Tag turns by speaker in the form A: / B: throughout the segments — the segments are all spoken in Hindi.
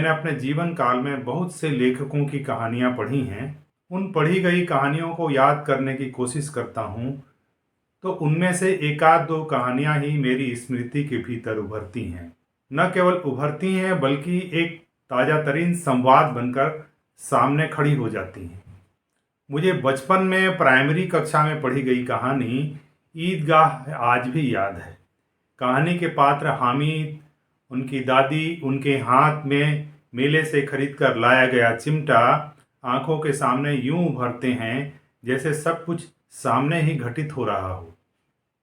A: मैंने अपने जीवन काल में बहुत से लेखकों की कहानियाँ पढ़ी हैं। उन पढ़ी गई कहानियों को याद करने की कोशिश करता हूँ तो उनमें से एक आध दो कहानियाँ ही मेरी स्मृति के भीतर उभरती हैं। न केवल उभरती हैं बल्कि एक ताज़ा तरीन संवाद बनकर सामने खड़ी हो जाती हैं। मुझे बचपन में प्राइमरी कक्षा में पढ़ी गई कहानी ईदगाह आज भी याद है। कहानी के पात्र हामिद, उनकी दादी, उनके हाथ में मेले से खरीद कर लाया गया चिमटा आंखों के सामने यूं उभरते हैं जैसे सब कुछ सामने ही घटित हो रहा हो।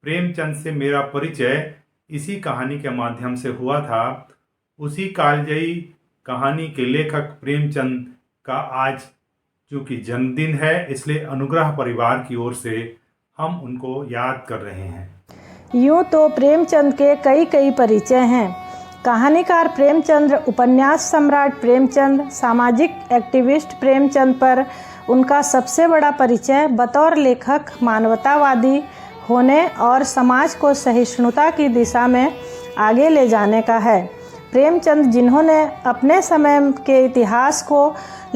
A: प्रेमचंद से मेरा परिचय इसी कहानी के माध्यम से हुआ था। उसी कालजयी कहानी के लेखक प्रेमचंद का आज चूँकि जन्मदिन है, इसलिए अनुग्रह परिवार की ओर से हम उनको याद कर रहे हैं।
B: यूँ तो प्रेमचंद के कई परिचय हैं। कहानीकार प्रेमचंद, उपन्यास सम्राट प्रेमचंद, सामाजिक एक्टिविस्ट प्रेमचंद पर उनका सबसे बड़ा परिचय बतौर लेखक मानवतावादी होने और समाज को सहिष्णुता की दिशा में आगे ले जाने का है। प्रेमचंद जिन्होंने अपने समय के इतिहास को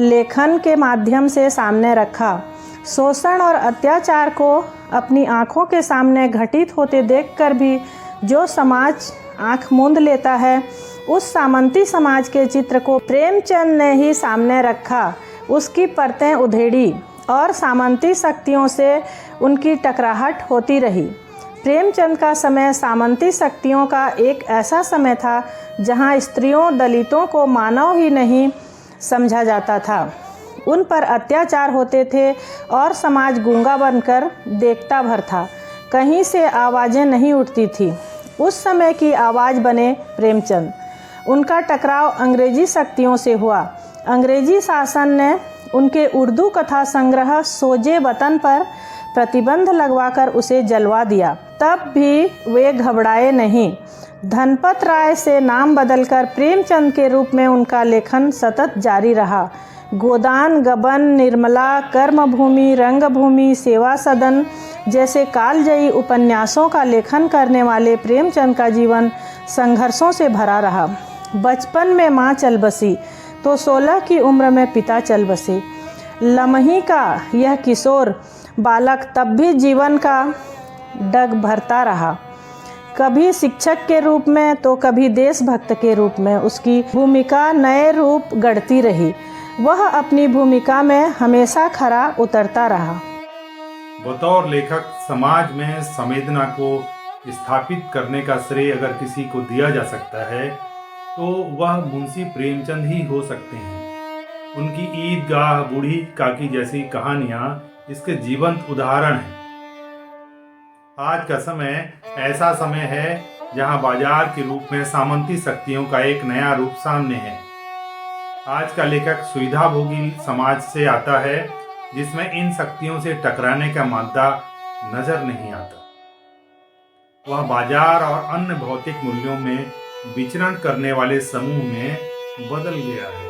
B: लेखन के माध्यम से सामने रखा, शोषण और अत्याचार को अपनी आँखों के सामने घटित होते देखकर भी जो समाज आँख मूंद लेता है, उस सामंती समाज के चित्र को प्रेमचंद ने ही सामने रखा, उसकी परतें उधेड़ी और सामंती शक्तियों से उनकी टकराहट होती रही। प्रेमचंद का समय सामंती शक्तियों का एक ऐसा समय था जहां स्त्रियों, दलितों को मानव ही नहीं समझा जाता था। उन पर अत्याचार होते थे और समाज गूंगा बनकर देखता भर था। कहीं से आवाज़ें नहीं उठती थी। उस समय की आवाज़ बने प्रेमचंद। उनका टकराव अंग्रेजी शक्तियों से हुआ। अंग्रेजी शासन ने उनके उर्दू कथा संग्रह सोजे वतन पर प्रतिबंध लगवाकर उसे जलवा दिया। तब भी वे घबराए नहीं। धनपत राय से नाम बदलकर प्रेमचंद के रूप में उनका लेखन सतत जारी रहा। गोदान, गबन, निर्मला, कर्मभूमि, रंगभूमि, सेवा सदन जैसे कालजयी उपन्यासों का लेखन करने वाले प्रेमचंद का जीवन संघर्षों से भरा रहा। बचपन में माँ चल बसी तो 16 की उम्र में पिता चल बसे। लम्ही का यह किशोर बालक तब भी जीवन का डग भरता रहा। कभी शिक्षक के रूप में तो कभी देशभक्त के रूप में उसकी भूमिका नए रूप गढ़ती रही। वह अपनी भूमिका में हमेशा खरा उतरता रहा।
A: बतौर लेखक समाज में संवेदना को स्थापित करने का श्रेय अगर किसी को दिया जा सकता है तो वह मुंशी प्रेमचंद ही हो सकते हैं। उनकी ईदगाह, बूढ़ी काकी जैसी कहानियाँ इसके जीवंत उदाहरण हैं। आज का समय ऐसा समय है जहां बाजार के रूप में सामंती शक्तियों का एक नया रूप सामने है। आज का लेखक सुविधाभोगी समाज से आता है जिसमें इन शक्तियों से टकराने का मादा नजर नहीं आता। वह बाजार और अन्य भौतिक मूल्यों में विचरण करने वाले समूह में बदल गया है।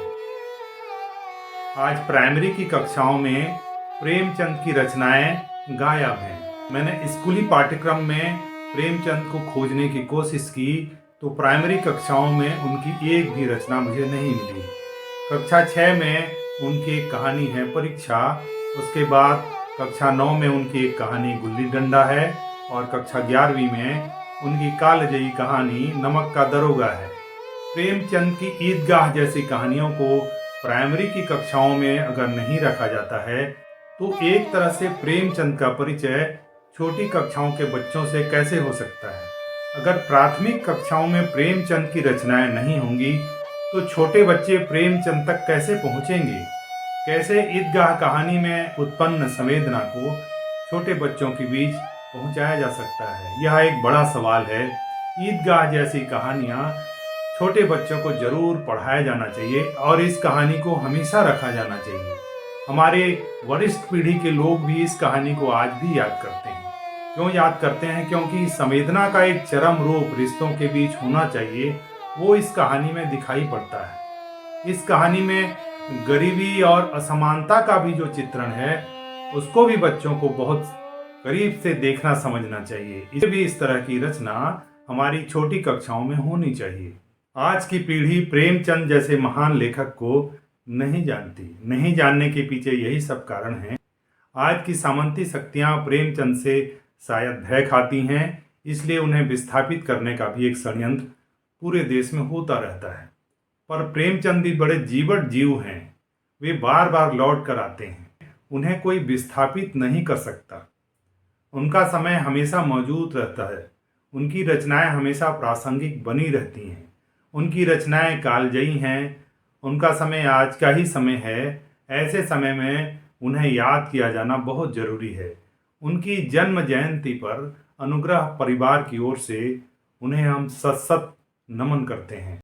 A: आज प्राइमरी की कक्षाओं में प्रेमचंद की रचनाएं गायब हैं। मैंने स्कूली पाठ्यक्रम में प्रेमचंद को खोजने की कोशिश की तो प्राइमरी कक्षाओं में उनकी एक भी रचना मुझे नहीं मिली। कक्षा 6 में उनकी एक कहानी है परीक्षा। उसके बाद कक्षा 9 में उनकी एक कहानी गुल्ली डंडा है और कक्षा 11वीं में उनकी कालजयी कहानी नमक का दरोगा है। प्रेमचंद की ईदगाह जैसी कहानियों को प्राइमरी की कक्षाओं में अगर नहीं रखा जाता है तो एक तरह से प्रेमचंद का परिचय छोटी कक्षाओं के बच्चों से कैसे हो सकता है। अगर प्राथमिक कक्षाओं में प्रेमचंद की रचनाएं नहीं होंगी तो छोटे बच्चे प्रेमचंद तक कैसे पहुंचेंगे? कैसे ईदगाह कहानी में उत्पन्न संवेदना को छोटे बच्चों के बीच पहुंचाया जा सकता है? यह एक बड़ा सवाल है। ईदगाह जैसी कहानियाँ छोटे बच्चों को जरूर पढ़ाया जाना चाहिए और इस कहानी को हमेशा रखा जाना चाहिए। हमारे वरिष्ठ पीढ़ी के लोग भी इस कहानी को आज भी याद करते हैं। क्यों याद करते हैं? क्योंकि संवेदना का एक चरम रूप रिश्तों के बीच होना चाहिए, वो इस कहानी में दिखाई पड़ता है। इस कहानी में गरीबी और असमानता का भी जो चित्रण है उसको भी बच्चों को बहुत करीब से देखना समझना चाहिए। इसे भी इस तरह की रचना हमारी छोटी कक्षाओं में होनी चाहिए। आज की पीढ़ी प्रेमचंद जैसे महान लेखक को नहीं जानती। नहीं जानने के पीछे यही सब कारण है। आज की सामंती शक्तियां प्रेमचंद से शायद भय खाती हैं, इसलिए उन्हें विस्थापित करने का भी एक षड्यंत्र पूरे देश में होता रहता है। पर प्रेमचंद भी बड़े जीवट जीव हैं। वे बार बार लौट कर आते हैं। उन्हें कोई विस्थापित नहीं कर सकता। उनका समय हमेशा मौजूद रहता है। उनकी रचनाएं हमेशा प्रासंगिक बनी रहती हैं। उनकी रचनाएं कालजयी हैं। उनका समय आज का ही समय है। ऐसे समय में उन्हें याद किया जाना बहुत जरूरी है। उनकी जन्म जयंती पर अनुग्रह परिवार की ओर से उन्हें हम सत सत नमन करते हैं।